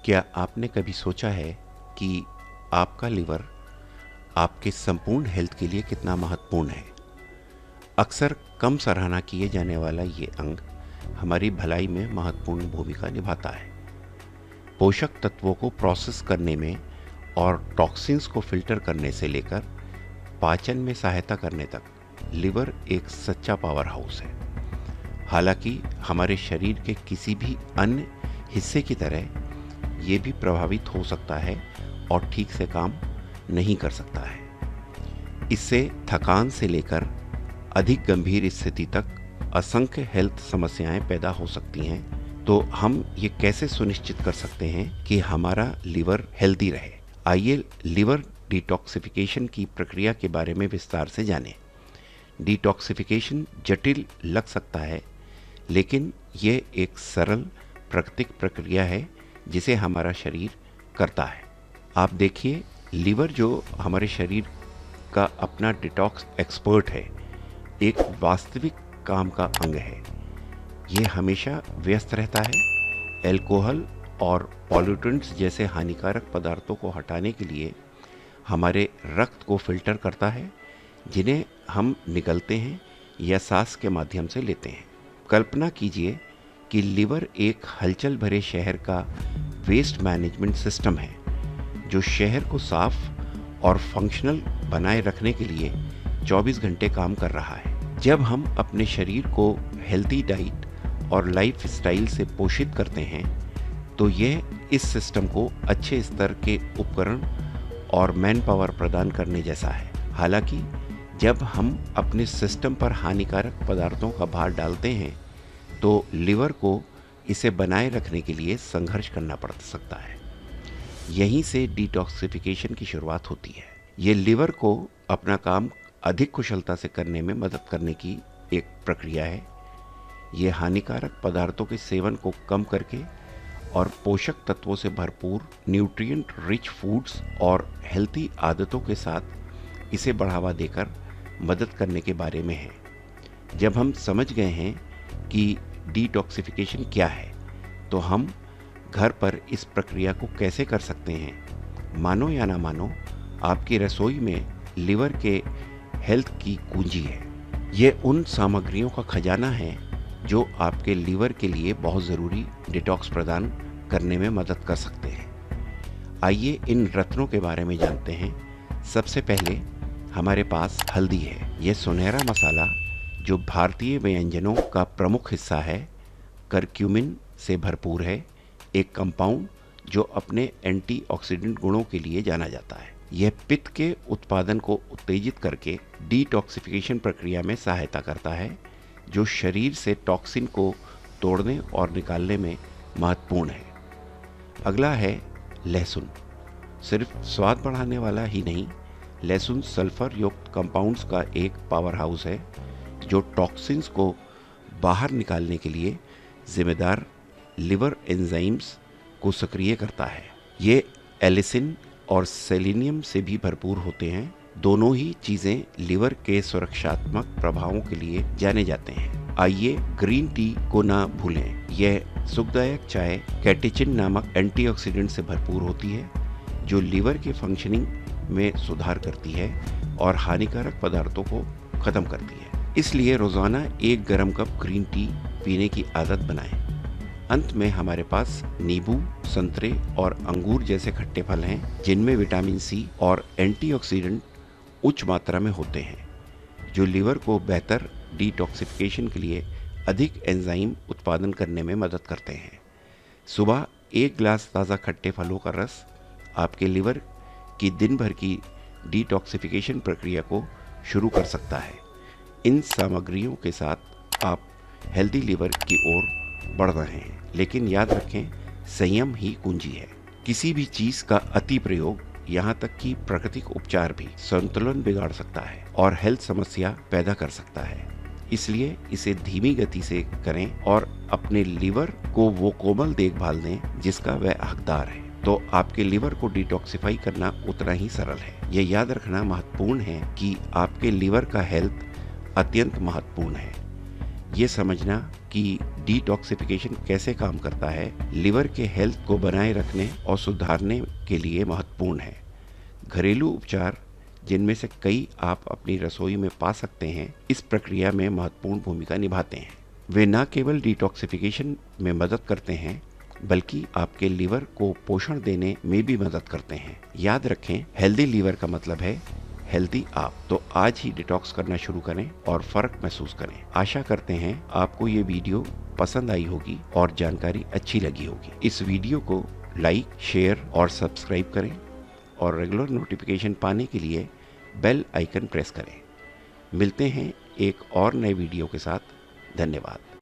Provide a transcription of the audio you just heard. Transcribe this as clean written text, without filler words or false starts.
क्या आपने कभी सोचा है कि आपका लिवर आपके संपूर्ण हेल्थ के लिए कितना महत्वपूर्ण है? अक्सर कम सराहना किए जाने वाला ये अंग हमारी भलाई में महत्वपूर्ण भूमिका निभाता है। पोषक तत्वों को प्रोसेस करने में और टॉक्सिन्स को फिल्टर करने से लेकर पाचन में सहायता करने तक लिवर एक सच्चा पावर हाउस है। हालांकि हमारे शरीर के किसी भी अन्य हिस्से की तरह ये भी प्रभावित हो सकता है और ठीक से काम नहीं कर सकता है। इससे थकान से लेकर अधिक गंभीर स्थिति तक असंख्य हेल्थ समस्याएं पैदा हो सकती हैं। तो हम ये कैसे सुनिश्चित कर सकते हैं कि हमारा लिवर हेल्दी रहे? आइए लिवर डिटॉक्सिफिकेशन की प्रक्रिया के बारे में विस्तार से जानें। डिटॉक्सिफिकेशन जटिल लग सकता है, लेकिन ये एक सरल प्राकृतिक प्रक्रिया है जिसे हमारा शरीर करता है। आप देखिए, लिवर जो हमारे शरीर का अपना डिटॉक्स एक्सपर्ट है, एक वास्तविक काम का अंग है। ये हमेशा व्यस्त रहता है। अल्कोहल और पॉल्यूटेंट्स जैसे हानिकारक पदार्थों को हटाने के लिए हमारे रक्त को फिल्टर करता है, जिन्हें हम निगलते हैं या सांस के माध्यम से लेते हैं। कल्पना कीजिए कि लिवर एक हलचल भरे शहर का वेस्ट मैनेजमेंट सिस्टम है, जो शहर को साफ और फंक्शनल बनाए रखने के लिए 24 घंटे काम कर रहा है। जब हम अपने शरीर को हेल्दी डाइट और लाइफ स्टाइल से पोषित करते हैं, तो यह इस सिस्टम को अच्छे स्तर के उपकरण और मैन पावर प्रदान करने जैसा है। हालांकि जब हम अपने सिस्टम पर हानिकारक पदार्थों का भार डालते हैं, तो लिवर को इसे बनाए रखने के लिए संघर्ष करना पड़ सकता है। यहीं से डिटॉक्सिफिकेशन की शुरुआत होती है। ये लिवर को अपना काम अधिक कुशलता से करने में मदद करने की एक प्रक्रिया है। ये हानिकारक पदार्थों के सेवन को कम करके और पोषक तत्वों से भरपूर न्यूट्रिएंट रिच फूड्स और हेल्थी आदतों के साथ इसे बढ़ावा देकर मदद करने के बारे में है। जब हम समझ गए हैं कि डिटॉक्सिफिकेशन क्या है, तो हम घर पर इस प्रक्रिया को कैसे कर सकते हैं। मानो या ना मानो, आपकी रसोई में लिवर के हेल्थ की कुंजी है। ये उन सामग्रियों का खजाना है जो आपके लिवर के लिए बहुत ज़रूरी डिटॉक्स प्रदान करने में मदद कर सकते हैं। आइए इन रत्नों के बारे में जानते हैं। सबसे पहले हमारे पास हल्दी है। यह सुनहरा मसाला जो भारतीय व्यंजनों का प्रमुख हिस्सा है, करक्यूमिन से भरपूर है, एक कंपाउंड जो अपने एंटीऑक्सीडेंट गुणों के लिए जाना जाता है। यह पित्त के उत्पादन को उत्तेजित करके डिटॉक्सिफिकेशन प्रक्रिया में सहायता करता है, जो शरीर से टॉक्सिन को तोड़ने और निकालने में महत्वपूर्ण है। अगला है लहसुन। सिर्फ स्वाद बढ़ाने वाला ही नहीं, लहसुन सल्फर युक्त कंपाउंड्स का एक पावर हाउस है, जो टॉक्सिन्स को बाहर निकालने के लिए जिम्मेदार लिवर एंजाइम्स को सक्रिय करता है। ये एलिसिन और सेलेनियम से भी भरपूर होते हैं। दोनों ही चीज़ें लिवर के सुरक्षात्मक प्रभावों के लिए जाने जाते हैं। आइए ग्रीन टी को ना भूलें। यह सुखदायक चाय कैटेचिन नामक एंटीऑक्सीडेंट से भरपूर होती है, जो लिवर के फंक्शनिंग में सुधार करती है और हानिकारक पदार्थों को खत्म करती है। इसलिए रोजाना एक गर्म कप ग्रीन टी पीने की आदत बनाएं। अंत में हमारे पास नींबू, संतरे और अंगूर जैसे खट्टे फल हैं, जिनमें विटामिन सी और एंटीऑक्सीडेंट उच्च मात्रा में होते हैं, जो लिवर को बेहतर डिटॉक्सिफिकेशन के लिए अधिक एंजाइम उत्पादन करने में मदद करते हैं। सुबह एक गिलास ताज़ा खट्टे फलों का रस आपके लिवर की दिन भर की डिटॉक्सिफिकेशन प्रक्रिया को शुरू कर सकता है। इन सामग्रियों के साथ आप हेल्दी लिवर की ओर बढ़ रहे हैं, लेकिन याद रखें, संयम ही कुंजी है। किसी भी चीज़ का अति प्रयोग, यहाँ तक कि प्राकृतिक उपचार भी संतुलन बिगाड़ सकता है और हेल्थ समस्या पैदा कर सकता है। इसलिए इसे धीमी गति से करें और अपने लिवर को वो कोमल देखभाल दें जिसका वह हकदार है। तो आपके लिवर को डिटॉक्सिफाई करना उतना ही सरल है। यह याद रखना महत्वपूर्ण है कि आपके लिवर का हेल्थ अत्यंत महत्वपूर्ण है। ये समझना कि डिटॉक्सिफिकेशन कैसे काम करता है, लिवर के हेल्थ को बनाए रखने और सुधारने के लिए महत्वपूर्ण है। घरेलू उपचार, जिनमें से कई आप अपनी रसोई में पा सकते हैं, इस प्रक्रिया में महत्वपूर्ण भूमिका निभाते हैं। वे न केवल डिटॉक्सिफिकेशन में मदद करते हैं, बल्कि आपके लिवर को पोषण देने में भी मदद करते हैं। याद रखें, हेल्दी लिवर का मतलब है हेल्दी आप। तो आज ही डिटॉक्स करना शुरू करें और फर्क महसूस करें। आशा करते हैं आपको ये वीडियो पसंद आई होगी और जानकारी अच्छी लगी होगी। इस वीडियो को लाइक, शेयर और सब्सक्राइब करें और रेगुलर नोटिफिकेशन पाने के लिए बेल आइकन प्रेस करें। मिलते हैं एक और नए वीडियो के साथ। धन्यवाद।